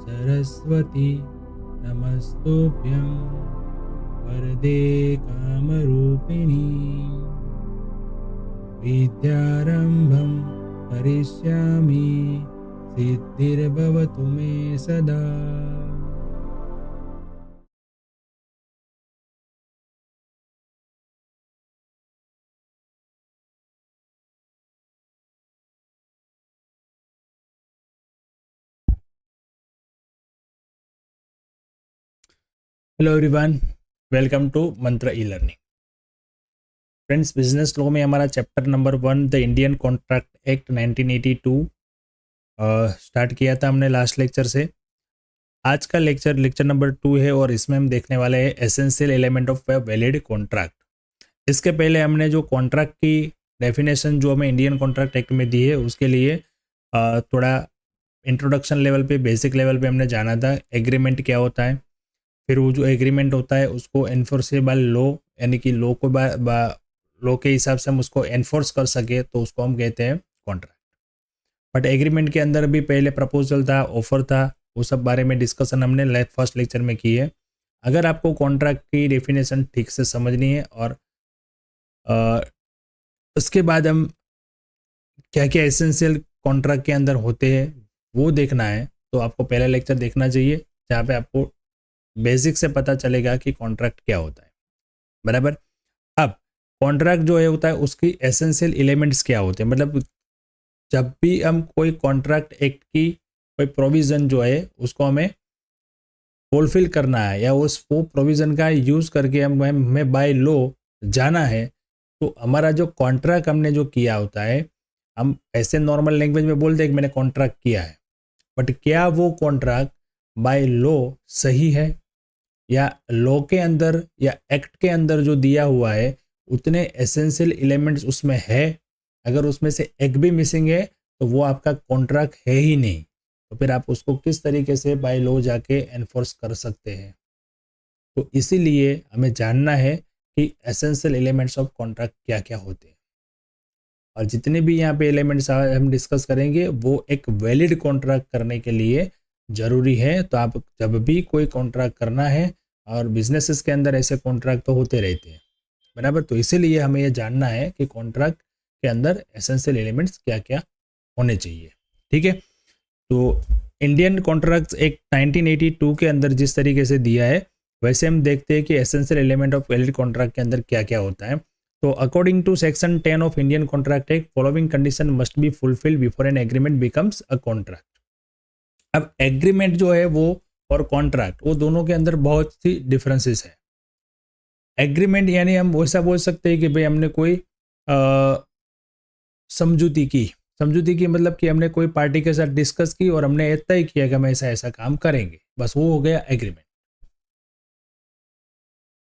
सरस्वती नमस्तुभ्यं वरदे कामरूपिणी विद्यारम्भं करिष्यामि सिद्धिर्भवतु मे सदा। हेलो एवरीवन, वेलकम टू मंत्र e learning. Friends, business law में हमारा chapter number 1 the Indian contract act 1982 start किया था हमने लास्ट लेक्चर से। आज का लेक्चर नंबर 2 है और इसमें हम देखने वाले हैं essential element of a valid contract. इसके पहले हमने जो कॉन्ट्रैक्ट की डेफिनेशन जो हमें इंडियन कॉन्ट्रैक्ट एक्ट में दी है उसके लिए थोड़ा इंट्रोडक्शन लेवल पे, बेसिक लेवल पे हमने जाना था एग्रीमेंट क्या होता है। फिर वो जो एग्रीमेंट होता है उसको एनफोर्सेबल लॉ, यानी कि लॉ को लॉ के हिसाब से हम उसको एनफोर्स कर सके तो उसको हम कहते हैं कॉन्ट्रैक्ट। बट एग्रीमेंट के अंदर भी पहले प्रपोजल था, ऑफर था, वो सब बारे में डिस्कशन हमने फर्स्ट लेक्चर में की है। अगर आपको कॉन्ट्रैक्ट की डेफिनेशन ठीक से समझनी है और उसके बाद हम क्या क्या एसेंशियल कॉन्ट्रैक्ट के अंदर होते हैं वो देखना है, तो आपको पहला लेक्चर देखना चाहिए जहाँ पे आपको बेसिक से पता चलेगा कि कॉन्ट्रैक्ट क्या होता है। बराबर। अब कॉन्ट्रैक्ट जो है होता है उसकी एसेंशियल एलिमेंट्स क्या होते हैं, मतलब जब भी हम कोई कॉन्ट्रैक्ट एक्ट की कोई प्रोविज़न जो है उसको हमें फुलफिल करना है या वो प्रोविज़न का यूज़ करके हमें बाय लॉ जाना है, तो हमारा जो कॉन्ट्रैक्ट हमने जो किया होता है, हम ऐसे नॉर्मल लैंग्वेज में बोलते हैं कि मैंने कॉन्ट्रैक्ट किया है, बट क्या वो कॉन्ट्रैक्ट बाय लॉ सही है या लॉ के अंदर या एक्ट के अंदर जो दिया हुआ है उतने एसेंशियल एलिमेंट्स उसमें है। अगर उसमें से एक भी मिसिंग है तो वो आपका कॉन्ट्रैक्ट है ही नहीं, तो फिर आप उसको किस तरीके से बाय लॉ जाके एनफोर्स कर सकते हैं। तो इसीलिए हमें जानना है कि एसेंशियल एलिमेंट्स ऑफ कॉन्ट्रैक्ट क्या क्या होते हैं, और जितने भी यहाँ पे एलिमेंट्स हम डिस्कस करेंगे वो एक वैलिड कॉन्ट्रैक्ट करने के लिए ज़रूरी है। तो आप जब भी कोई कॉन्ट्रैक्ट करना है, और बिजनेसेस के अंदर ऐसे कॉन्ट्रैक्ट तो होते रहते हैं, बराबर, तो इसीलिए हमें ये जानना है कि कॉन्ट्रैक्ट के अंदर एसेंशियल एलिमेंट्स क्या क्या होने चाहिए। ठीक है, तो इंडियन कॉन्ट्रैक्ट एक्ट 1982 के अंदर जिस तरीके से दिया है वैसे हम देखते हैं कि essential element of valid contract के अंदर क्या क्या होता है। तो according to section 10 of Indian contract act, following condition must be fulfilled before an agreement becomes a contract. अब एग्रीमेंट जो है वो और कॉन्ट्रैक्ट, वो दोनों के अंदर बहुत सी डिफरेंसेस है। एग्रीमेंट यानी हम वैसा बोल सकते हैं कि भाई हमने कोई समझौती की। समझौती की मतलब कि हमने कोई पार्टी के साथ डिस्कस की और हमने तय किया कि हम ऐसा ऐसा काम करेंगे, बस वो हो गया एग्रीमेंट।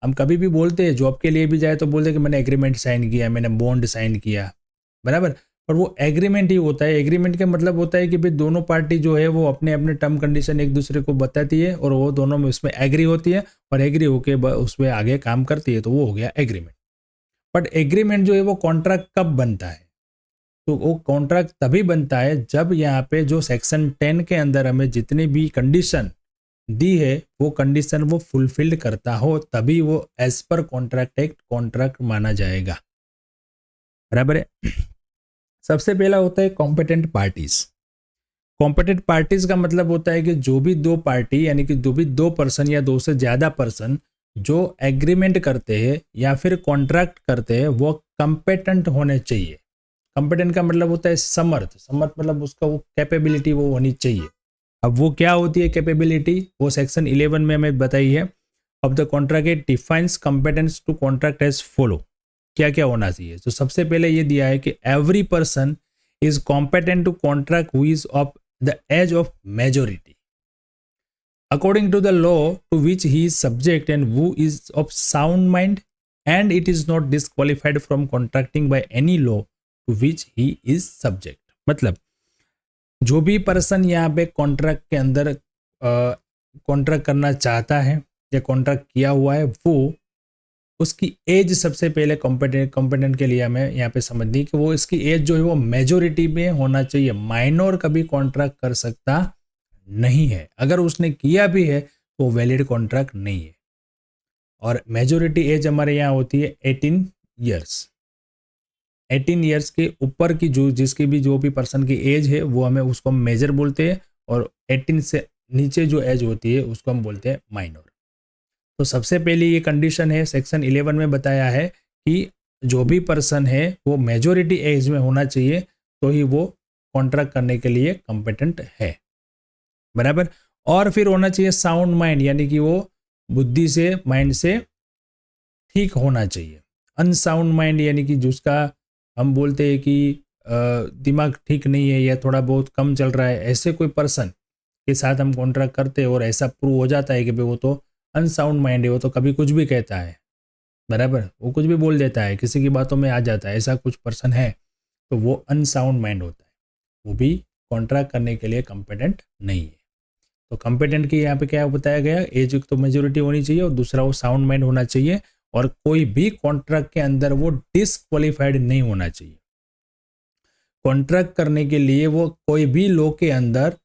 हम कभी भी बोलते हैं, जॉब के लिए भी जाए तो बोलते हैं कि मैंने एग्रीमेंट साइन किया, मैंने बॉन्ड साइन किया, बराबर, और वो एग्रीमेंट ही होता है। एग्रीमेंट का मतलब होता है कि भाई दोनों पार्टी जो है वो अपने अपने टर्म कंडीशन एक दूसरे को बताती है और वो दोनों में उसमें एग्री होती है और एग्री होके उसमें आगे काम करती है, तो वो हो गया एग्रीमेंट। बट एग्रीमेंट जो है वो कॉन्ट्रैक्ट कब बनता है, तो वो कॉन्ट्रैक्ट तभी बनता है जब यहाँ पे जो सेक्शन 10 के अंदर हमें जितनी भी कंडीशन दी है वो कंडीशन वो फुलफिल्ड करता हो, तभी वो as per contract act contract माना जाएगा। बराबर है। सबसे पहला होता है कॉम्पिटेंट पार्टीज। कॉम्पिटेंट पार्टीज का मतलब होता है कि जो भी दो पार्टी, यानी कि जो भी दो पर्सन या दो से ज्यादा पर्सन जो एग्रीमेंट करते हैं या फिर कॉन्ट्रैक्ट करते हैं वो कॉम्पिटेंट होने चाहिए। कॉम्पिटेंट का मतलब होता है समर्थ। समर्थ मतलब उसका वो कैपेबिलिटी वो होनी चाहिए। अब वो क्या होती है कैपेबिलिटी, वो सेक्शन 11 में हमें बताई है। अब the contract defines competence to contract as follow. क्या क्या होना चाहिए, तो सबसे पहले ये दिया है कि every person is competent to contract who is of the age of majority according to the law to which he is subject and who is of sound mind and it is not disqualified from contracting by any law to which he is subject. मतलब जो भी person यहाँ पे contract के अंदर contract करना चाहता है या कॉन्ट्रैक्ट किया हुआ है, वो उसकी एज सबसे पहले कॉम्पिटेंट के लिए हमें यहाँ पे समझनी कि वो इसकी एज जो है वो मेजोरिटी में होना चाहिए। माइनर कभी कॉन्ट्रैक्ट कर सकता नहीं है, अगर उसने किया भी है तो वैलिड कॉन्ट्रैक्ट नहीं है। और मेजोरिटी एज हमारे यहाँ होती है 18 ईयर्स। 18 ईयर्स के ऊपर की जिसकी भी जो भी पर्सन की एज है वो हमें उसको हम मेजर बोलते हैं, और 18 से नीचे जो एज होती है उसको हम बोलते हैं माइनर। तो सबसे पहली ये कंडीशन है सेक्शन 11 में बताया है कि जो भी पर्सन है वो मेजोरिटी एज में होना चाहिए तो ही वो कॉन्ट्रैक्ट करने के लिए कॉम्पिटेंट है, बराबर। और फिर होना चाहिए साउंड माइंड, यानी कि वो बुद्धि से, माइंड से ठीक होना चाहिए। अनसाउंड माइंड यानी कि जिसका हम बोलते हैं कि दिमाग ठीक नहीं है या थोड़ा बहुत कम चल रहा है, ऐसे कोई पर्सन के साथ हम कॉन्ट्रैक्ट करते हैं और ऐसा प्रूव हो जाता है कि भाई वो तो अनसाउंड माइंड है, वो तो कभी कुछ भी कहता है, बराबर, वो कुछ भी बोल देता है, किसी की बातों में आ जाता है, ऐसा कुछ पर्सन है तो वो अनसाउंड माइंड होता है, वो भी कॉन्ट्रैक्ट करने के लिए कॉम्पिटेंट नहीं है। तो कॉम्पिटेंट की यहाँ पे क्या बताया गया, एज तो मेजोरिटी होनी चाहिए और दूसरा वो साउंड माइंड होना चाहिए, और कोई भी कॉन्ट्रैक्ट के अंदर वो डिसक्वालीफाइड नहीं होना चाहिए। कॉन्ट्रैक्ट करने के लिए वो कोई भी लॉ के अंदर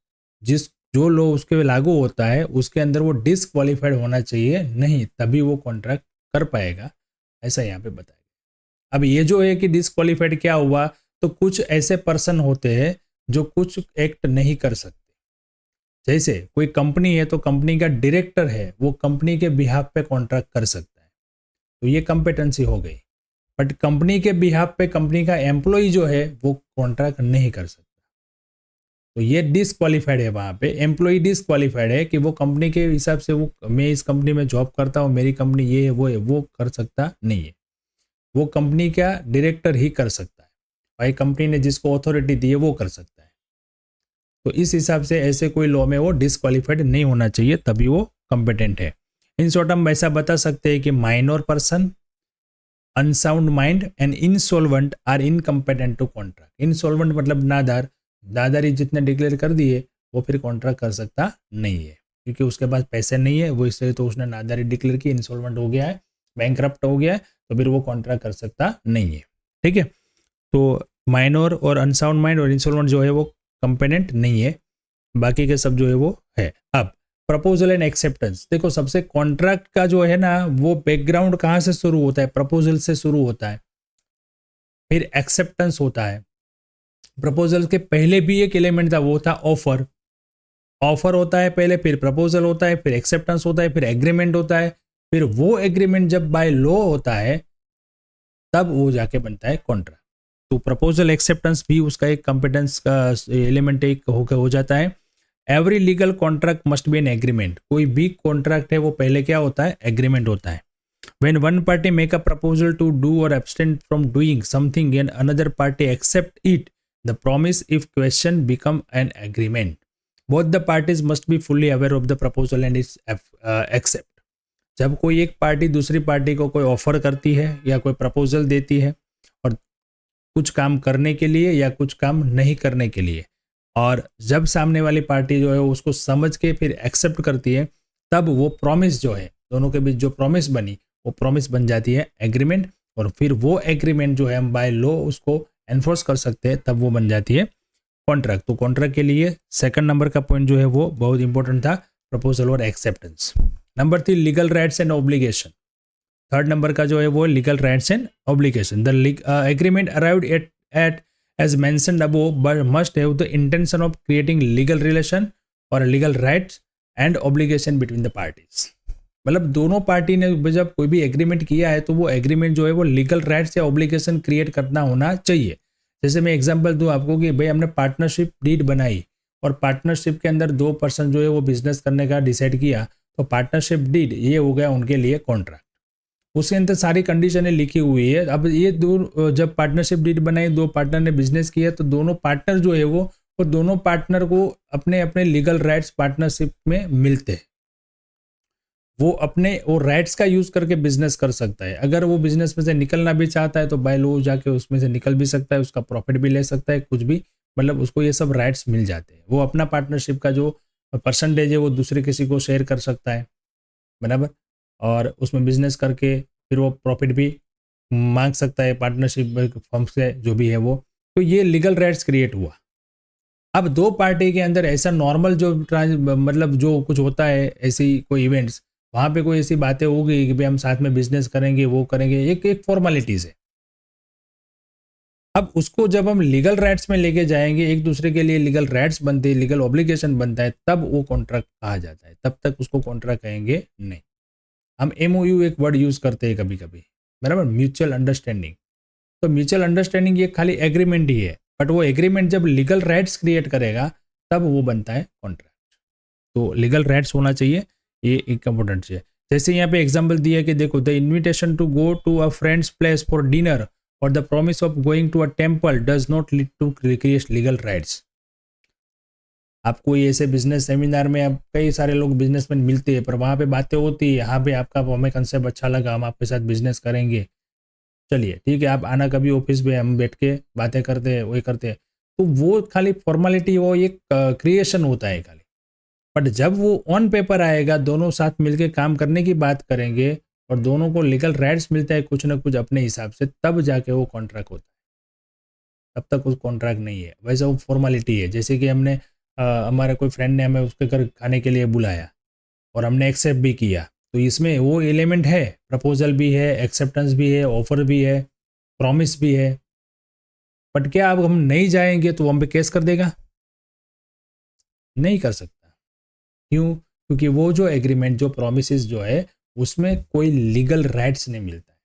जो लॉ उसके लागू होता है उसके अंदर वो डिसक्वालीफाइड होना चाहिए नहीं, तभी वो कॉन्ट्रैक्ट कर पाएगा, ऐसा यहाँ पे बताया। अब ये जो है कि डिसक्वालीफाइड क्या हुआ, तो कुछ ऐसे पर्सन होते हैं जो कुछ एक्ट नहीं कर सकते। जैसे कोई कंपनी है तो कंपनी का डायरेक्टर है, वो कंपनी के बिहाफ पे कॉन्ट्रैक्ट कर सकता है, तो ये कॉम्पिटेंसी हो गई। बट कंपनी के बिहाफ पे कंपनी का एम्प्लॉय जो है वो कॉन्ट्रैक्ट नहीं कर सकता, तो ये डिसक्वालीफाइड है। वहाँ पे एम्प्लॉय डिसक्वालीफाइड है कि वो कंपनी के हिसाब से, वो मैं इस कंपनी में जॉब करता हूँ, मेरी कंपनी ये है वो कर सकता नहीं है, वो कंपनी का डायरेक्टर ही कर सकता है, भाई कंपनी ने जिसको अथॉरिटी दी है वो कर सकता है। तो इस हिसाब से ऐसे कोई लॉ में वो डिसक्वालीफाइड नहीं होना चाहिए, तभी वो कॉम्पिटेंट है। इन शॉर्ट हम ऐसा बता सकते हैं कि minor person, unsound mind and insolvent are incompetent to contract. Insolvent मतलब नादार, दादारी जितने डिक्लेयर कर दिए वो फिर कॉन्ट्रैक्ट कर सकता नहीं है, क्योंकि उसके पास पैसे नहीं है, वो इसलिए तो उसने नादारी डिक्लेयर की, इंसॉल्वेंट हो गया है, बैंकरप्ट हो गया है, तो फिर वो कॉन्ट्रैक्ट कर सकता नहीं है, ठीक है। तो माइनर और अनसाउंड माइंड और इंसॉल्वेंट जो है वो कॉम्पिटेंट नहीं है, बाकी के सब जो है वो है। अब प्रपोजल एंड एक्सेप्टेंस, देखो सबसे कॉन्ट्रैक्ट का जो है ना वो बैकग्राउंड कहाँ से शुरू होता है, प्रपोजल से शुरू होता है, फिर एक्सेप्टेंस होता है। प्रपोजल के पहले भी एक एलिमेंट था, वो था ऑफर। ऑफर होता है पहले, फिर प्रपोजल होता है, फिर एक्सेप्टेंस होता है, फिर एग्रीमेंट होता है, फिर वो एग्रीमेंट जब बाय लॉ होता है तब वो जाके बनता है कॉन्ट्रैक्ट। तो प्रपोजल एक्सेप्टेंस भी उसका एक कॉम्पिटेंस का एलिमेंट एक हो जाता है। Every legal contract must B an agreement, कोई भी कॉन्ट्रैक्ट है वो पहले क्या होता है, एग्रीमेंट होता है। When one party make a proposal to do or abstain from doing something and another party accept it, the promise if question become an agreement. Both the parties must be fully aware of the proposal and its accept. जब कोई एक party दूसरी party को कोई offer करती है या कोई प्रपोजल देती है और कुछ काम करने के लिए या कुछ काम नहीं करने के लिए, और जब सामने वाली पार्टी जो है उसको समझ के फिर एक्सेप्ट करती है, तब वो प्रॉमिस जो है, दोनों के बीच जो प्रॉमिस बनी वो प्रॉमिस बन जाती है एग्रीमेंट, और फिर वो एग्रीमेंट जो है हम बाय लॉ उसको एनफोर्स कर सकते हैं, तब वो बन जाती है कॉन्ट्रैक्ट। तो कॉन्ट्रैक्ट के लिए सेकंड नंबर का पॉइंट जो है वो बहुत इंपॉर्टेंट था, प्रपोजल और acceptance. Number 3 legal rights and obligation. Third number का जो है वो legal rights and obligation. The agreement arrived at as mentioned above but must have the intention of creating legal relation or legal rights and obligation between the parties। मतलब दोनों party ने जब कोई भी एग्रीमेंट किया है तो वो एग्रीमेंट जो है वो लीगल राइट्स या ऑब्लिगेशन क्रिएट करना होना चाहिए। जैसे मैं एग्जांपल दूं आपको कि भाई हमने पार्टनरशिप डीड बनाई और पार्टनरशिप के अंदर 2 पर्सन जो है वो बिजनेस करने का डिसाइड किया, तो पार्टनरशिप डीड ये हो गया उनके लिए कॉन्ट्रैक्ट। उसके अंदर सारी कंडीशनें लिखी हुई है। अब ये जब पार्टनरशिप डीड बनाई, 2 पार्टनर ने बिजनेस किया, तो दोनों पार्टनर जो है वो दोनों पार्टनर को अपने अपने लीगल राइट्स पार्टनरशिप में मिलते हैं। वो राइट्स का यूज करके बिजनेस कर सकता है। अगर वो बिजनेस में से निकलना भी चाहता है तो बाय लॉ जाके उसमें से निकल भी सकता है, उसका प्रॉफिट भी ले सकता है, कुछ भी, मतलब उसको ये सब राइट्स मिल जाते हैं। वो अपना पार्टनरशिप का जो परसेंटेज है वो दूसरे किसी को शेयर कर सकता है, बराबर, और उसमें बिजनेस करके फिर वो प्रॉफिट भी मांग सकता है पार्टनरशिप फर्म से, जो भी है वो। तो ये लीगल राइट्स क्रिएट हुआ। अब दो पार्टी के अंदर ऐसा नॉर्मल जो मतलब जो कुछ होता है, ऐसी कोई इवेंट्स, वहाँ पे कोई ऐसी बातें होगी कि भाई हम साथ में बिजनेस करेंगे, वो करेंगे, एक एक फॉर्मेलिटीज है। अब उसको जब हम लीगल राइट्स में लेके जाएंगे, एक दूसरे के लिए लीगल राइट्स बनते हैं, लीगल ऑब्लिगेशन बनता है, तब वो कॉन्ट्रैक्ट कहा जाता है। तब तक उसको कॉन्ट्रैक्ट कहेंगे नहीं। हम MOU एक वर्ड यूज करते हैं कभी कभी, बराबर, म्यूचुअल अंडरस्टैंडिंग। तो म्यूचुअल अंडरस्टैंडिंग ये खाली एग्रीमेंट ही है, बट वो एग्रीमेंट जब लीगल राइट्स क्रिएट करेगा तब वो बनता है कॉन्ट्रैक्ट। तो लीगल राइट्स होना चाहिए, ये एक इंपॉर्टेंट चीज है। जैसे यहाँ पे एग्जाम्पल दिया कि देखो, the invitation to go to a friend's place for dinner और the promise of going to a temple does not lead to create legal rights. आपको ये ऐसे बिजनेस सेमिनार में अब कई सारे लोग बिजनेसमैन मिलते हैं, पर वहाँ पे बातें होती है, यहाँ पे आपका हमें कंसेप्ट अच्छा लगा, हम आपके साथ बिजनेस करेंगे, चलिए ठीक है, आप आना कभी ऑफिस में, हम बैठ के बातें करते हैं, वही करते हैं। तो वो खाली फॉर्मेलिटी, वो एक क्रिएशन होता है खाली। बट जब वो ऑन पेपर आएगा, दोनों साथ मिलके काम करने की बात करेंगे और दोनों को लीगल राइट्स मिलता है कुछ ना कुछ अपने हिसाब से, तब जाके वो कॉन्ट्रैक्ट होता है। तब तक वो कॉन्ट्रैक्ट नहीं है, वैसे वो फॉर्मेलिटी है। जैसे कि हमने हमारे कोई फ्रेंड ने हमें उसके घर खाने के लिए बुलाया और हमने एक्सेप्ट भी किया, तो इसमें वो एलिमेंट है, प्रपोजल भी है, एक्सेप्टेंस भी है, ऑफर भी है, प्रॉमिस भी है। बट क्या अब हम नहीं जाएंगे तो हम पे केस कर देगा? नहीं कर सकता। क्यों? क्योंकि वो जो एग्रीमेंट, जो प्रोमिस जो है, उसमें कोई लीगल राइट्स नहीं मिलता है।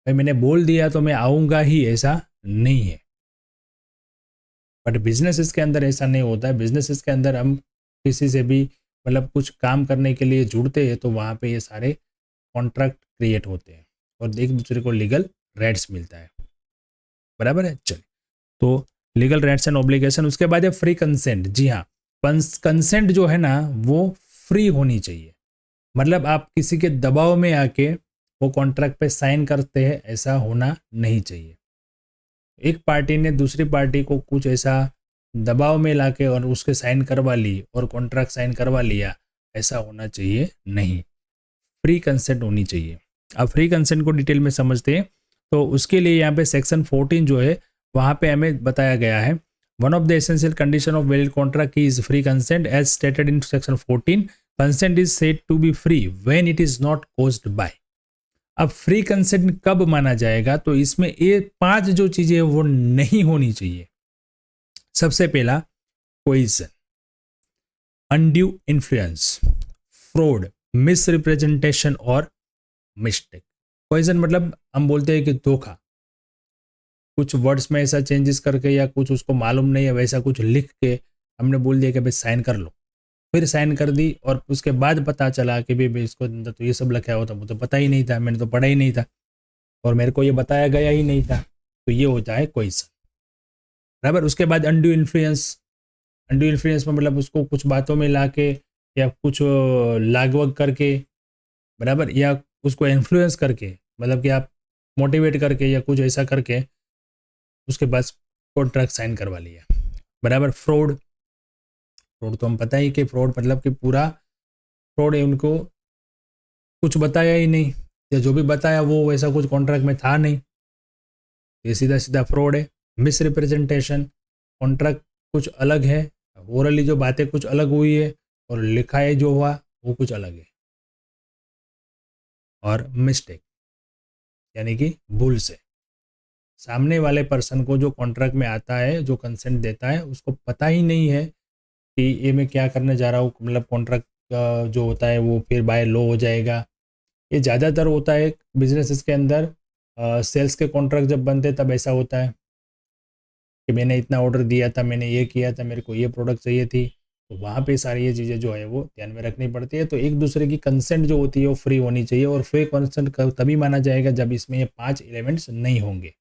भाई मैंने बोल दिया तो मैं आऊँगा ही, ऐसा नहीं है। बट बिजनेसेस के अंदर ऐसा नहीं होता है। बिजनेसेस के अंदर हम किसी से भी मतलब कुछ काम करने के लिए जुड़ते हैं तो वहाँ पे ये सारे कॉन्ट्रैक्ट क्रिएट होते हैं और एक दूसरे को लीगल राइट्स मिलता है, बराबर है। चलिए, तो लीगल राइट्स एंड ऑब्लिगेशन। उसके बाद है फ्री कंसेंट। जी हाँ, कंसेंट जो है ना वो फ्री होनी चाहिए। मतलब आप किसी के दबाव में आके वो कॉन्ट्रैक्ट पे साइन करते हैं, ऐसा होना नहीं चाहिए। एक पार्टी ने दूसरी पार्टी को कुछ ऐसा दबाव में लाके और उसके साइन करवा ली और कॉन्ट्रैक्ट साइन करवा लिया, ऐसा होना चाहिए नहीं। फ्री कंसेंट होनी चाहिए। अब फ्री कंसेंट को डिटेल में समझते हैं, तो उसके लिए यहाँ पे सेक्शन 14 जो है वहाँ पे हमें बताया गया है, one of the essential condition of valid contract is free consent as stated in section 14। Consent is said to be free when it is not caused by. अब फ्री कंसेंट कब माना जाएगा? तो इसमें ये 5 जो चीजें वो नहीं होनी चाहिए। सबसे पहला, कोइजन, अनड्यू इन्फ्लुएंस, फ्रॉड, मिसरिप्रेजेंटेशन और मिस्टेक। पॉइजन मतलब हम बोलते हैं कि धोखा, कुछ वर्ड्स में ऐसा चेंजेस करके या कुछ उसको मालूम नहीं है वैसा कुछ लिख के हमने बोल दिया कि भाई साइन कर लो, फिर साइन कर दी और उसके बाद पता चला कि भाई इसको अंदर तो ये सब लिखा हुआ था, वो तो पता ही नहीं था, मैंने तो पढ़ा ही नहीं था और मेरे को ये बताया गया ही नहीं था। तो ये होता है क्वेश्चन, बराबर। उसके बाद अनड्यू इन्फ्लुएंस। अनड्यू इन्फ्लुएंस में मतलब उसको कुछ बातों में ला के या कुछ लागवग करके, बराबर, या उसको इन्फ्लुएंस करके, मतलब कि आप मोटिवेट करके या कुछ ऐसा करके उसके बाद कॉन्ट्रैक्ट साइन करवा लिया, बराबर। फ्रॉड, फ्रॉड तो हम पता ही कि फ्रॉड मतलब कि पूरा फ्रॉड है, उनको कुछ बताया ही नहीं या जो भी बताया वो वैसा कुछ कॉन्ट्रैक्ट में था नहीं, ये सीधा सीधा फ्रॉड है। मिस रिप्रेजेंटेशन, कॉन्ट्रैक्ट कुछ अलग है, ओरली जो बातें कुछ अलग हुई है और लिखा है जो हुआ वो कुछ अलग है। और मिस्टेक यानी कि भूल से, सामने वाले पर्सन को जो कॉन्ट्रैक्ट में आता है, जो कंसेंट देता है, उसको पता ही नहीं है कि ये मैं क्या करने जा रहा हूँ, मतलब कॉन्ट्रैक्ट जो होता है वो फिर बाय लॉ हो जाएगा। ये ज़्यादातर होता है बिजनेसेस के अंदर। सेल्स के कॉन्ट्रैक्ट जब बनते तब ऐसा होता है कि मैंने इतना ऑर्डर दिया था, मैंने ये किया था, मेरे को ये प्रोडक्ट चाहिए थी, तो वहाँ पे सारी ये चीज़ें जो है वो ध्यान में रखनी पड़ती है। तो एक दूसरे की कंसेंट जो होती है वो फ्री होनी चाहिए, और फ्री कंसेंट तभी माना जाएगा जब इसमें ये 5 एलिमेंट्स नहीं होंगे।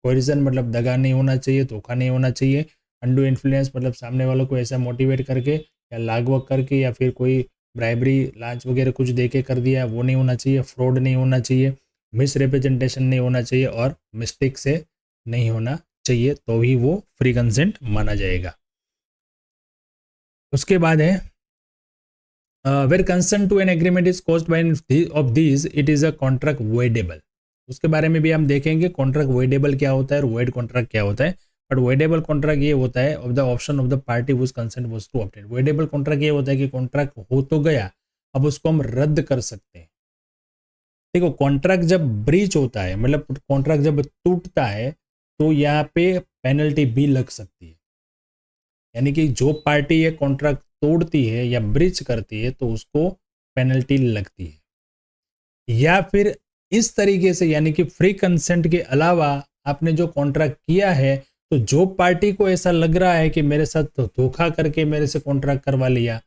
कोरिजन मतलब दगा नहीं होना चाहिए, धोखा नहीं होना चाहिए। अंडू इन्फ्लुएंस मतलब सामने वालों को ऐसा मोटिवेट करके या लागवक करके या फिर कोई ब्राइबरी लांच वगैरह कुछ दे के कर दिया, वो नहीं होना चाहिए। फ्रॉड नहीं होना चाहिए, मिस रिप्रेजेंटेशन नहीं होना चाहिए और मिस्टेक से नहीं होना चाहिए, तो ही वो फ्री कंसेंट माना जाएगा। उसके बाद है where consent to an agreement is caused by of this it is a contract voidable. उसके बारे में भी हम देखेंगे कॉन्ट्रैक्ट वॉइडेबल क्या होता है और वॉइड कॉन्ट्रैक्ट क्या होता है। बट वॉइडेबल कॉन्ट्रैक्ट ये होता है of the option of the party whose consent was to obtain. Voidable contract ये होता है कि कॉन्ट्रैक्ट हो तो गया, अब उसको हम रद्द कर सकते हैं। देखो कॉन्ट्रैक्ट जब ब्रीच होता है, मतलब कॉन्ट्रैक्ट जब टूटता है, तो यहाँ पे पेनल्टी भी लग सकती है। यानी कि जो पार्टी ये कॉन्ट्रैक्ट तोड़ती है या ब्रीच करती है तो उसको पेनल्टी लगती है। या फिर इस तरीके से, यानी कि फ्री कंसेंट के अलावा आपने जो कॉन्ट्रैक्ट किया है, तो जो पार्टी को ऐसा लग रहा है कि मेरे साथ धोखा करके मेरे से कॉन्ट्रैक्ट करवा लिया,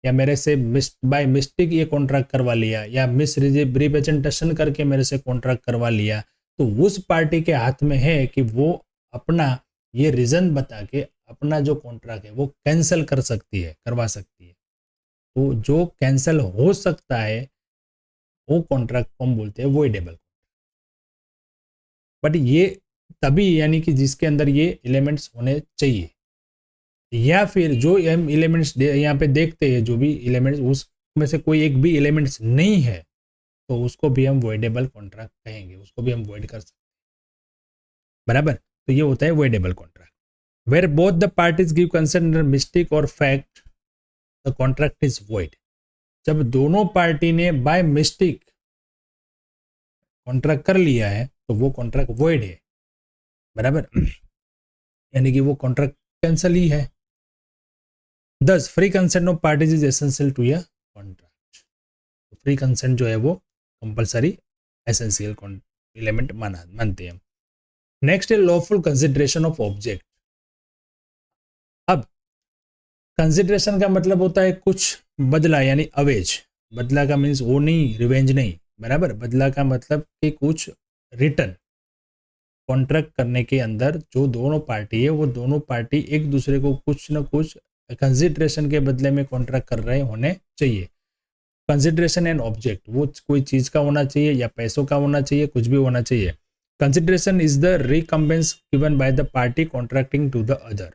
या मेरे से बाय मिस्टेक ये कॉन्ट्रैक्ट करवा लिया, या मिस रिप्रेजेंटेशन करके मेरे से कॉन्ट्रैक्ट करवा लिया, तो उस पार्टी के हाथ में है कि वो अपना ये रीजन बता के अपना जो कॉन्ट्रैक्ट है वो कैंसिल कर सकती है, करवा सकती है। तो जो कैंसिल हो सकता है वो कॉन्ट्रैक्ट को हम बोलते हैं वॉइडेबल। बट ये तभी, यानी कि जिसके अंदर ये एलिमेंट्स होने चाहिए, या फिर जो हम एलिमेंट्स यहाँ पे देखते हैं, जो भी एलिमेंट्स उसमें से कोई एक भी एलिमेंट्स नहीं है, तो उसको भी हम वॉइडेबल कॉन्ट्रैक्ट कहेंगे, उसको भी हम वॉइड कर सकते हैं। बराबर, तो ये होता है voidable contract. Where both the parties give consent mistake और fact the contract is void. जब दोनों पार्टी ने बाय मिस्टेक कॉन्ट्रैक्ट कर लिया है तो वो कॉन्ट्रैक्ट वॉइड है। बराबर, यानी कि वो कॉन्ट्रैक्ट कैंसिल ही है। Thus free consent of parties is essential to a contract. Free consent जो है वो कंपलसरी एसेंशियल एलिमेंट मानते हैं। नेक्स्ट है लॉफुल कंसिडरेशन ऑफ ऑब्जेक्ट। अब कंसिडरेशन का मतलब होता है कुछ बदला, यानी अवेज। बदला का मीन्स वो नहीं, रिवेंज नहीं। बराबर, बदला का मतलब कि कुछ रिटर्न। कॉन्ट्रैक्ट करने के अंदर जो दोनों पार्टी है, वो दोनों पार्टी एक दूसरे को कुछ न कुछ कंसिडरेशन के बदले में कॉन्ट्रैक्ट कर रहे होने चाहिए। कंसिडरेशन एंड ऑब्जेक्ट, वो कोई चीज का होना चाहिए या पैसों का होना चाहिए, कुछ भी होना चाहिए। Consideration is the recompense given by the party contracting to the other.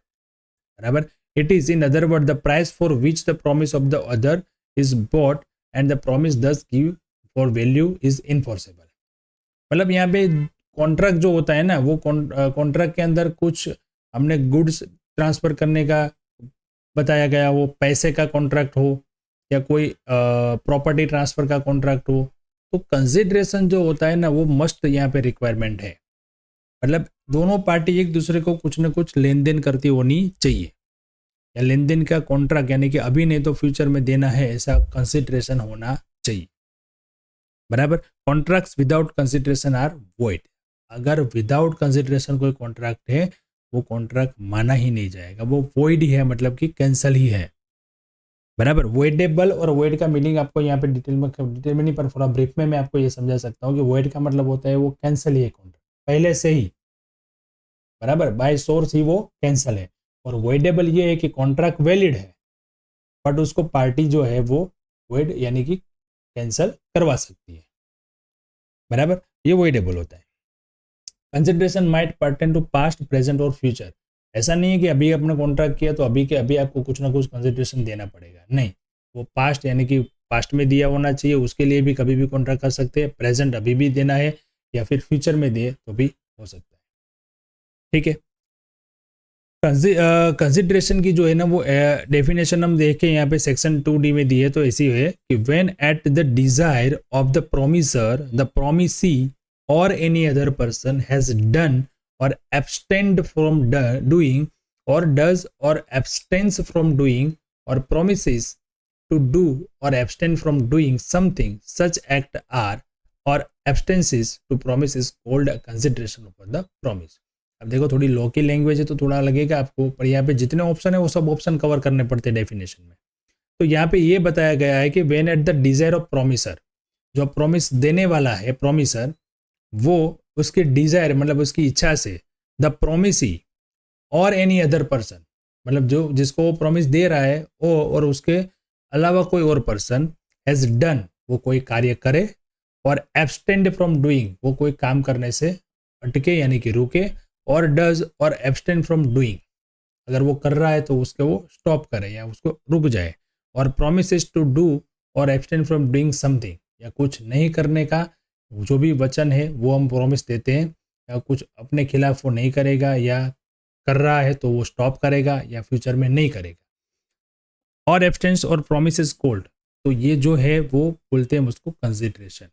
बराबर, it is in other word the price for which the promise of the other is bought and the promise thus give for value is enforceable. मतलब यहाँ पे contract जो होता है ना, वो contract के अंदर कुछ हमने गुड्स ट्रांसफर करने का बताया गया, वो पैसे का कॉन्ट्रैक्ट हो या कोई प्रॉपर्टी ट्रांसफर का कॉन्ट्रैक्ट हो, तो कंसिडरेशन जो होता है ना वो मस्ट यहाँ पे रिक्वायरमेंट है। मतलब दोनों पार्टी एक दूसरे को कुछ ना कुछ लेन देन करती होनी चाहिए, या लेन देन का कॉन्ट्रैक्ट, यानी कि अभी नहीं तो फ्यूचर में देना है, ऐसा कंसिडरेशन होना चाहिए। बराबर, contracts without consideration are void. अगर विदाउट कंसिडरेशन कोई कॉन्ट्रैक्ट है, वो कॉन्ट्रैक्ट माना ही नहीं जाएगा, वो वॉइड ही है, मतलब कि कैंसिल ही है। बराबर, वॉइडेबल और वॉइड का मीनिंग आपको यहाँ पे डिटेल में नहीं, पर थोड़ा ब्रीफ में मैं आपको ये समझा सकता हूँ कि वॉइड का मतलब होता है वो कैंसिल ही है कॉन्ट्रैक्ट पहले से ही। बराबर, बाय सोर्स ही वो कैंसिल है। और वॉइडेबल ये है कि कॉन्ट्रैक्ट वैलिड है, बट उसको पार्टी जो है वो वॉइड यानी कि कैंसिल करवा सकती है। बराबर, ये वॉइडेबल होता है। Consideration might pertain to past, present और फ्यूचर। ऐसा नहीं है कि अभी आपने कॉन्ट्रैक्ट किया तो अभी के अभी आपको कुछ ना कुछ कंसिडरेशन देना पड़ेगा, नहीं। वो पास्ट यानी कि पास्ट में दिया होना चाहिए, उसके लिए भी कभी भी कॉन्ट्रैक्ट कर सकते हैं। प्रेजेंट अभी भी देना है, या फिर फ्यूचर में दे तो भी हो सकता है। ठीक है, कंसिडरेशन की जो है ना वो डेफिनेशन हम देखें यहाँ पे सेक्शन 2D में दी है, तो ऐसी है कि when at the desire of the promisor the promisee or any other person has done or abstained from doing or does or abstains from doing or promises to do or abstain from doing something, such act are or abstentions to promise is called a consideration of the promise. अब देखो थोड़ी law की language है तो थोड़ा लगेगा आपको, पर यहाँ पे जितने ऑप्शन है वो सब ऑप्शन कवर करने पड़ते हैं डेफिनेशन में। तो यहाँ पे ये बताया गया है कि when at the desire of promisor, जो प्रॉमिस देने वाला है प्रोमिसर, वो उसके डिजायर मतलब उसकी इच्छा से the promisee or any other person, मतलब जो जिसको वो प्रॉमिस दे रहा है वो और उसके अलावा कोई और पर्सन हैज डन, वो कोई कार्य करे, और एब्सटेंड फ्रॉम डूइंग, वो कोई काम करने से अटके यानी कि रुके, और डज और एब्सटेंड फ्रॉम डूइंग, अगर वो कर रहा है तो उसके वो स्टॉप करे या उसको रुक जाए, और प्रोमिसेस टू डू और एब्सटेन फ्रॉम डूइंग समथिंग, या कुछ नहीं करने का जो भी वचन है वो हम प्रॉमिस देते हैं, या कुछ अपने खिलाफ वो नहीं करेगा, या कर रहा है तो वो स्टॉप करेगा या फ्यूचर में नहीं करेगा। और एब्सटेंस और प्रोमिसेस कोल्ड, तो ये जो है वो बोलते हैं उसको कंसिडरेशन।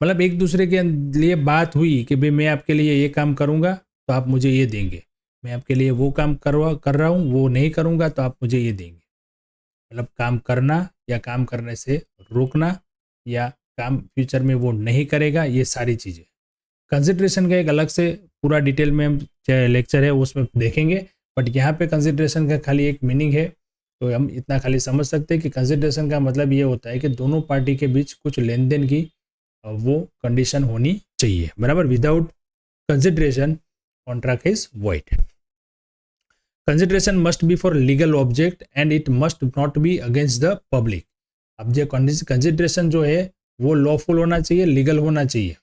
मतलब एक दूसरे के लिए बात हुई कि भाई मैं आपके लिए ये काम करूंगा तो आप मुझे ये देंगे, मैं आपके लिए वो काम कर रहा हूँ, वो नहीं करूंगा तो आप मुझे ये देंगे। मतलब काम करना या काम करने से रोकना, या काम फ्यूचर में वो नहीं करेगा, ये सारी चीज़ें। कंसिडरेशन का एक अलग से पूरा डिटेल में हम लेक्चर है उसमें देखेंगे, बट यहाँ पे कंसिडरेशन का खाली एक मीनिंग है, तो हम इतना खाली समझ सकते हैं कि कंसिडरेशन का मतलब ये होता है कि दोनों पार्टी के बीच कुछ लेन देन की वो कंडीशन होनी चाहिए, बराबर। Without consideration contract is void. Consideration must be for legal object and it must not be against the public. अब जो कंसिडरेशन जो है वो लॉफुल होना चाहिए, लीगल होना चाहिए,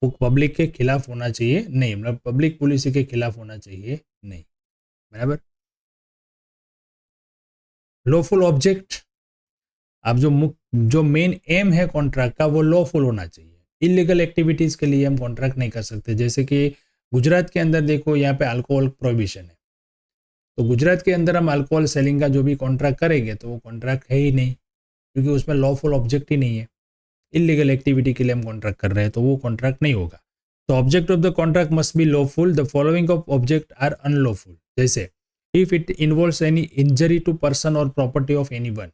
वो पब्लिक के खिलाफ होना चाहिए नहीं, मतलब पब्लिक पॉलिसी के खिलाफ होना चाहिए नहीं, बराबर। लॉफुल ऑब्जेक्ट, अब जो मेन एम है कॉन्ट्रैक्ट का वो लॉफुल होना चाहिए। इलीगल एक्टिविटीज के लिए हम कॉन्ट्रैक्ट नहीं कर सकते, जैसे कि गुजरात के अंदर देखो यहाँ पे अल्कोहल प्रोहिबिशन है, तो गुजरात के अंदर हम अल्कोहल सेलिंग का जो भी कॉन्ट्रैक्ट करेंगे तो वो कॉन्ट्रैक्ट है ही नहीं, क्योंकि उसमें लॉफुल ऑब्जेक्ट ही नहीं है। इलीगल एक्टिविटी के लिए हम कॉन्ट्रैक्ट कर रहे हैं तो वो कॉन्ट्रैक्ट नहीं होगा। तो object of the contract must be lawful, the following of object are unlawful, जैसे if it involves any injury to person or property of anyone,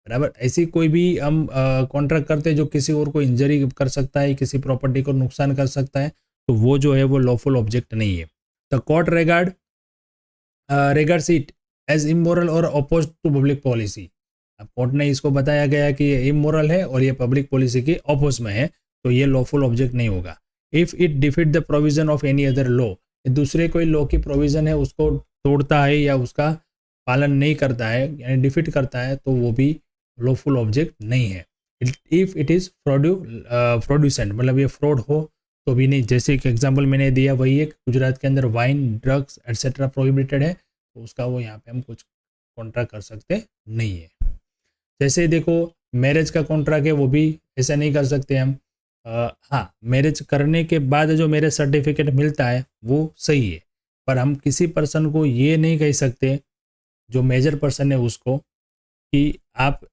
बराबर। ऐसी कोई भी हम कॉन्ट्रैक्ट करते हैं जो किसी और को इंजरी कर सकता है, किसी प्रॉपर्टी को नुकसान कर सकता है, तो वो जो है वो लॉफुल ऑब्जेक्ट नहीं है। The court regards it as immoral और अपोज टू पब्लिक पॉलिसी। अब कोर्ट ने इसको बताया गया कि ये इमोरल है और ये पब्लिक पॉलिसी के अपोज में है, तो ये लॉफुल ऑब्जेक्ट नहीं होगा। If it defeat the provision of any other law, दूसरे कोई लॉ की प्रोविजन है उसको तोड़ता है या उसका पालन नहीं करता है, यानी डिफीट करता है, तो वो भी लॉफुल ऑब्जेक्ट नहीं है। इफ इट इज फ्रॉड्यूसेंट, मतलब ये फ्रॉड हो तो भी नहीं, जैसे एक एग्जांपल मैंने दिया वही एक, गुजरात के अंदर वाइन, ड्रग्स एटसेट्रा प्रोहिबिटेड है, तो उसका वो यहाँ पे हम कुछ कॉन्ट्रैक्ट कर सकते नहीं है। जैसे देखो मैरिज का कॉन्ट्रैक्ट है, वो भी ऐसा नहीं कर सकते हम। हाँ, मैरिज करने के बाद जो मैरिज सर्टिफिकेट मिलता है वो सही है, पर हम किसी पर्सन को ये नहीं कह सकते जो मेजर पर्सन है उसको कि आप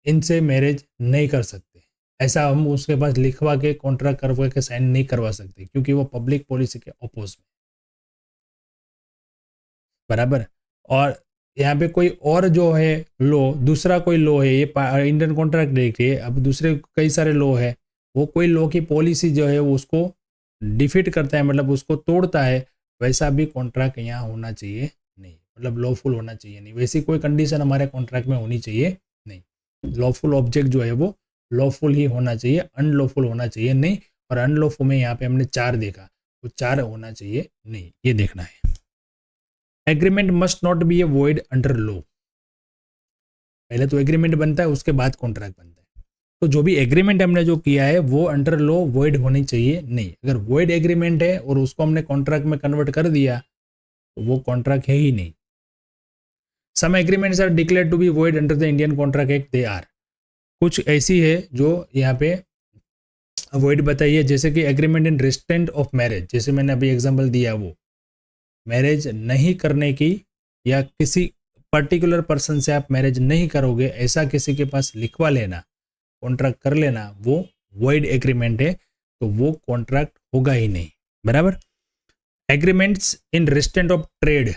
इनसे मैरिज नहीं कर सकते, ऐसा हम उसके पास लिखवा के कॉन्ट्रैक्ट करवा के साइन नहीं करवा सकते, क्योंकि वो पब्लिक पॉलिसी के अपोज में, बराबर। और यहाँ पे कोई और जो है लो, दूसरा कोई लो है, ये इंडियन कॉन्ट्रैक्ट देखिए, अब दूसरे कई सारे लो है, वो कोई लो की पॉलिसी जो है वो उसको डिफीट करता है, मतलब उसको तोड़ता है, वैसा भी कॉन्ट्रैक्ट यहाँ होना चाहिए नहीं, मतलब लॉफुल होना चाहिए नहीं, वैसी कोई कंडीशन हमारे कॉन्ट्रैक्ट में होनी चाहिए नहीं। लॉफुल ऑब्जेक्ट जो है वो लॉफुल ही होना चाहिए, अनलॉफुल होना चाहिए नहीं। और अनलॉफुल में यहाँ पे हमने 4 देखा, तो 4 होना चाहिए नहीं, ये देखना है। Agreement must not be A void under law, पहले तो एग्रीमेंट बनता है उसके बाद कॉन्ट्रैक्ट बनता है, तो जो भी एग्रीमेंट हमने जो किया है वो अंडर लॉ वॉइड होनी चाहिए नहीं। अगर वॉइड एग्रीमेंट है और उसको हमने कॉन्ट्रैक्ट में कन्वर्ट कर दिया तो वो कॉन्ट्रैक्ट है ही नहीं। Some agreements are declare to be void under the Indian contract act, they are, कुछ ऐसी है जो यहाँ पे वॉइड बताइए, जैसे कि agreement in restraint of marriage, जैसे मैंने अभी एग्जांपल दिया, वो मैरिज नहीं करने की, या किसी पर्टिकुलर पर्सन से आप मैरिज नहीं करोगे ऐसा किसी के पास लिखवा लेना, कॉन्ट्रैक्ट कर लेना, वो वॉइड एग्रीमेंट है, तो वो कॉन्ट्रैक्ट होगा ही नहीं, बराबर। Agreements in restraint of trade,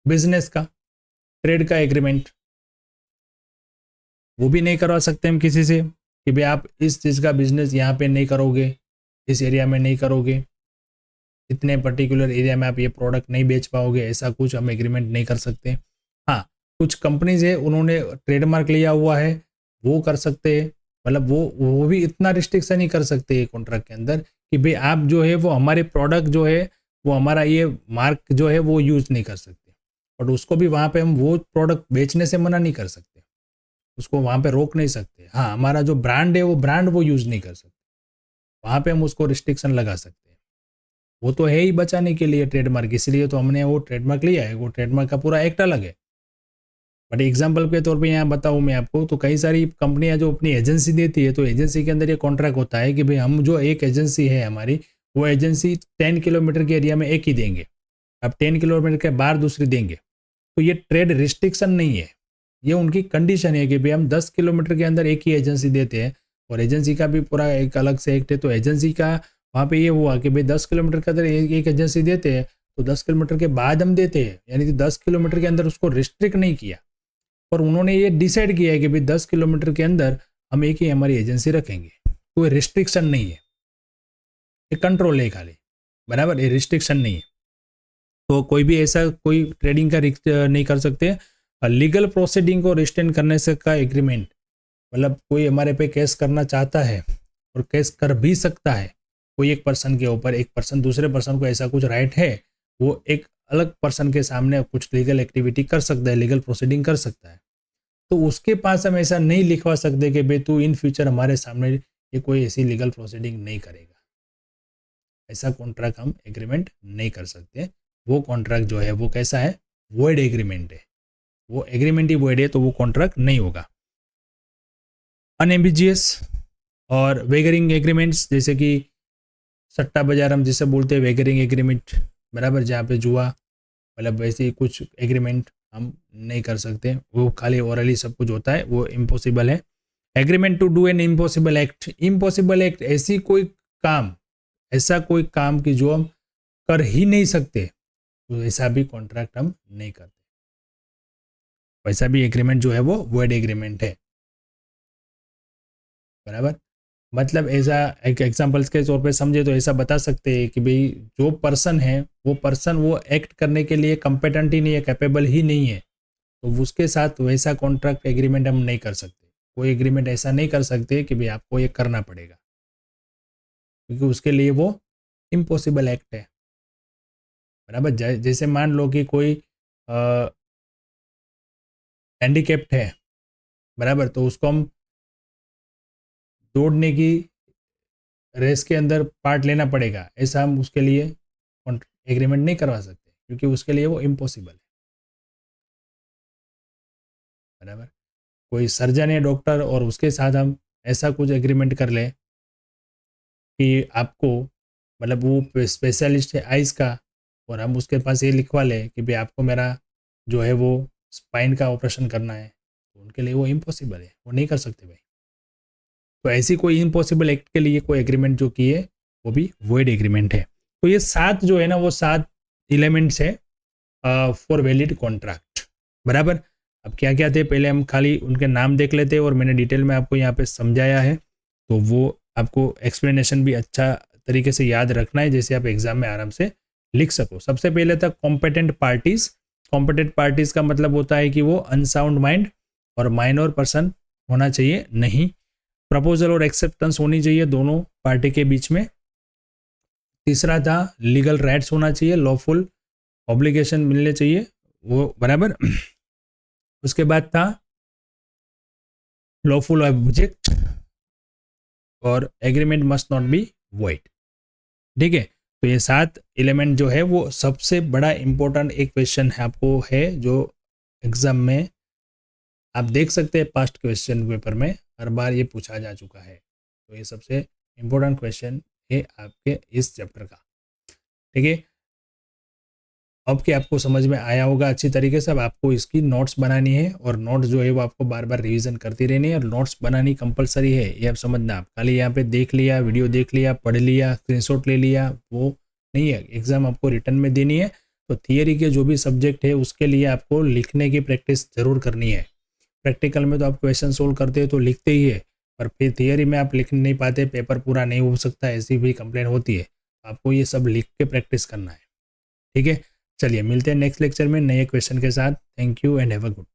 business का, ट्रेड का एग्रीमेंट, वो भी नहीं करवा सकते हम किसी से कि भाई आप इस चीज़ का बिजनेस यहाँ पे नहीं करोगे, इस एरिया में नहीं करोगे, इतने पर्टिकुलर एरिया में आप ये प्रोडक्ट नहीं बेच पाओगे, ऐसा कुछ हम एग्रीमेंट नहीं कर सकते। हाँ, कुछ कंपनीज है उन्होंने ट्रेडमार्क लिया हुआ है, वो कर सकते हैं, मतलब वो भी इतना रिस्ट्रिक्शन नहीं कर सकते कॉन्ट्रैक्ट के अंदर कि भाई आप जो है वो हमारे प्रोडक्ट जो है वो हमारा ये मार्क जो है वो यूज़ नहीं कर सकते, बट उसको भी वहाँ पे हम वो प्रोडक्ट बेचने से मना नहीं कर सकते, उसको वहाँ पे रोक नहीं सकते। हाँ, हमारा जो ब्रांड है वो ब्रांड वो यूज़ नहीं कर सकते, वहाँ पे हम उसको रिस्ट्रिक्शन लगा सकते हैं। वो तो है ही बचाने के लिए ट्रेडमार्क, इसलिए तो हमने वो ट्रेडमार्क लिया है, वो ट्रेडमार्क का पूरा एक्ट अलग है। बट एग्जाम्पल के तौर पे यहाँ बताऊँ मैं आपको, तो कई सारी कंपनियां जो अपनी एजेंसी देती है, तो एजेंसी के अंदर ये कॉन्ट्रैक्ट होता है कि भाई हम जो एक एजेंसी है हमारी, वो एजेंसी 10 किलोमीटर के एरिया में एक ही देंगे, अब 10 किलोमीटर के बाहर दूसरी देंगे। तो ये ट्रेड रिस्ट्रिक्शन नहीं है, ये उनकी कंडीशन है कि भाई हम 10 किलोमीटर के अंदर एक ही एजेंसी देते हैं, और एजेंसी का भी पूरा एक अलग से एक्ट है। तो एजेंसी का वहाँ पे ये हुआ कि भाई 10 किलोमीटर के अंदर एक एजेंसी देते हैं, तो 10 किलोमीटर के बाद हम देते हैं, यानी कि 10 किलोमीटर के अंदर उसको रिस्ट्रिक्ट नहीं किया, पर उन्होंने ये डिसाइड किया है कि भाई 10 किलोमीटर के अंदर हम एक ही हमारी एजेंसी रखेंगे। कोई रिस्ट्रिक्शन नहीं है, ये कंट्रोल है खाली, बराबर, ये रिस्ट्रिक्शन नहीं है। तो कोई भी ऐसा कोई ट्रेडिंग का नहीं कर सकते। लीगल प्रोसीडिंग को रिस्ट्रेन करने से का एग्रीमेंट, मतलब कोई हमारे पे केस करना चाहता है और केस कर भी सकता है, कोई एक पर्सन के ऊपर, एक पर्सन दूसरे पर्सन को ऐसा कुछ राइट है, वो एक अलग पर्सन के सामने कुछ लीगल एक्टिविटी कर सकता है, लीगल प्रोसीडिंग कर सकता है। तो उसके पास हम ऐसा नहीं लिखवा सकते कि भाई तू इन फ्यूचर हमारे सामने ये कोई ऐसी लीगल प्रोसीडिंग नहीं करेगा, ऐसा कॉन्ट्रैक्ट हम एग्रीमेंट नहीं कर सकते। वो कॉन्ट्रैक्ट जो है वो कैसा है, वॉइड एग्रीमेंट है, वो एग्रीमेंट ही वॉइड है, तो वो कॉन्ट्रैक्ट नहीं होगा। अनएम्बिजियस और वेगरिंग एग्रीमेंट्स, जैसे कि सट्टा बाजार हम जिसे बोलते हैं वेगरिंग एग्रीमेंट, बराबर, जहाँ पे जुआ, मतलब वैसे ही कुछ एग्रीमेंट हम नहीं कर सकते, वो खाली ओरली सब कुछ होता है, वो इम्पॉसिबल है। Agreement to do an impossible act, impossible act ऐसा कोई काम कि जो हम कर ही नहीं सकते, तो ऐसा भी कॉन्ट्रैक्ट हम नहीं करते, वैसा भी एग्रीमेंट जो है वो वॉइड एग्रीमेंट है, बराबर। मतलब ऐसा एक एग्जांपल्स के तौर पे समझे तो ऐसा बता सकते हैं कि भाई जो पर्सन है वो पर्सन वो एक्ट करने के लिए कम्पिटेंट ही नहीं है, कैपेबल ही नहीं है, तो उसके साथ वैसा कॉन्ट्रैक्ट एग्रीमेंट हम नहीं कर सकते। कोई एग्रीमेंट ऐसा नहीं कर सकते कि भाई आपको ये करना पड़ेगा, क्योंकि उसके लिए वो इम्पॉसिबल एक्ट है, बराबर। जैसे मान लो कि कोई हैंडीकेप्ड है, बराबर, तो उसको हम दौड़ने की रेस के अंदर पार्ट लेना पड़ेगा, ऐसा हम उसके लिए एग्रीमेंट नहीं करवा सकते, क्योंकि उसके लिए वो इम्पॉसिबल है, बराबर। कोई सर्जन है, डॉक्टर, और उसके साथ हम ऐसा कुछ एग्रीमेंट कर ले कि आपको, मतलब वो स्पेशलिस्ट है आइज़ का, और हम उसके पास ये लिखवा लें कि भाई आपको मेरा जो है वो स्पाइन का ऑपरेशन करना है, तो उनके लिए वो इम्पॉसिबल है, वो नहीं कर सकते भाई। तो ऐसी कोई इम्पॉसिबल एक्ट के लिए कोई एग्रीमेंट जो की है वो भी वॉइड एग्रीमेंट है। तो ये 7 जो है ना, वो 7 एलिमेंट्स है फॉर वैलिड कॉन्ट्रैक्ट, बराबर। अब क्या क्या थे पहले हम खाली उनके नाम देख लेते हैं, और मैंने डिटेल में आपको यहाँ पे समझाया है, तो वो आपको एक्सप्लेनेशन भी अच्छा तरीके से याद रखना है, जैसे आप एग्जाम में आराम से लिख सको। सबसे पहले था कॉम्पिटेंट पार्टीज। कॉम्पिटेंट पार्टीज का मतलब होता है कि वो अनसाउंड माइंड और माइनर पर्सन होना चाहिए नहीं। प्रपोजल और एक्सेप्टेंस होनी चाहिए दोनों पार्टी के बीच में। तीसरा था लीगल राइट्स होना चाहिए, लॉफुल ऑब्लिगेशन मिलने चाहिए, वो बराबर। उसके बाद था लॉफुल ऑब्जेक्ट, और agreement must not be void, ठीक है। तो ये 7 एलिमेंट जो है वो सबसे बड़ा इंपॉर्टेंट एक क्वेश्चन है आपको है, जो एग्जाम में आप देख सकते हैं, पास्ट क्वेश्चन पेपर में हर बार ये पूछा जा चुका है। तो ये सबसे इम्पोर्टेंट क्वेश्चन है आपके इस चैप्टर का, ठीक है। अब कि आपको समझ में आया होगा अच्छी तरीके से। अब आपको इसकी नोट्स बनानी है, और नोट्स जो है वो आपको बार बार रिवीजन करती रहनी है, और नोट्स बनानी कंपलसरी है, ये आप समझना। आप खाली यहाँ पे देख लिया, वीडियो देख लिया, पढ़ लिया, स्क्रीनशॉट ले लिया, वो नहीं है। एग्जाम आपको रिटर्न में देनी है, तो थियरी के जो भी सब्जेक्ट है उसके लिए आपको लिखने की प्रैक्टिस जरूर करनी है। प्रैक्टिकल में तो आप क्वेश्चन सोल्व करते हो तो लिखते ही है, पर फिर थियरी में आप लिख नहीं पाते, पेपर पूरा नहीं हो सकता, ऐसी भी कंप्लेन होती है। आपको ये सब लिख के प्रैक्टिस करना है, ठीक है। चलिए मिलते हैं नेक्स्ट लेक्चर में नए क्वेश्चन के साथ। Thank you and have a good.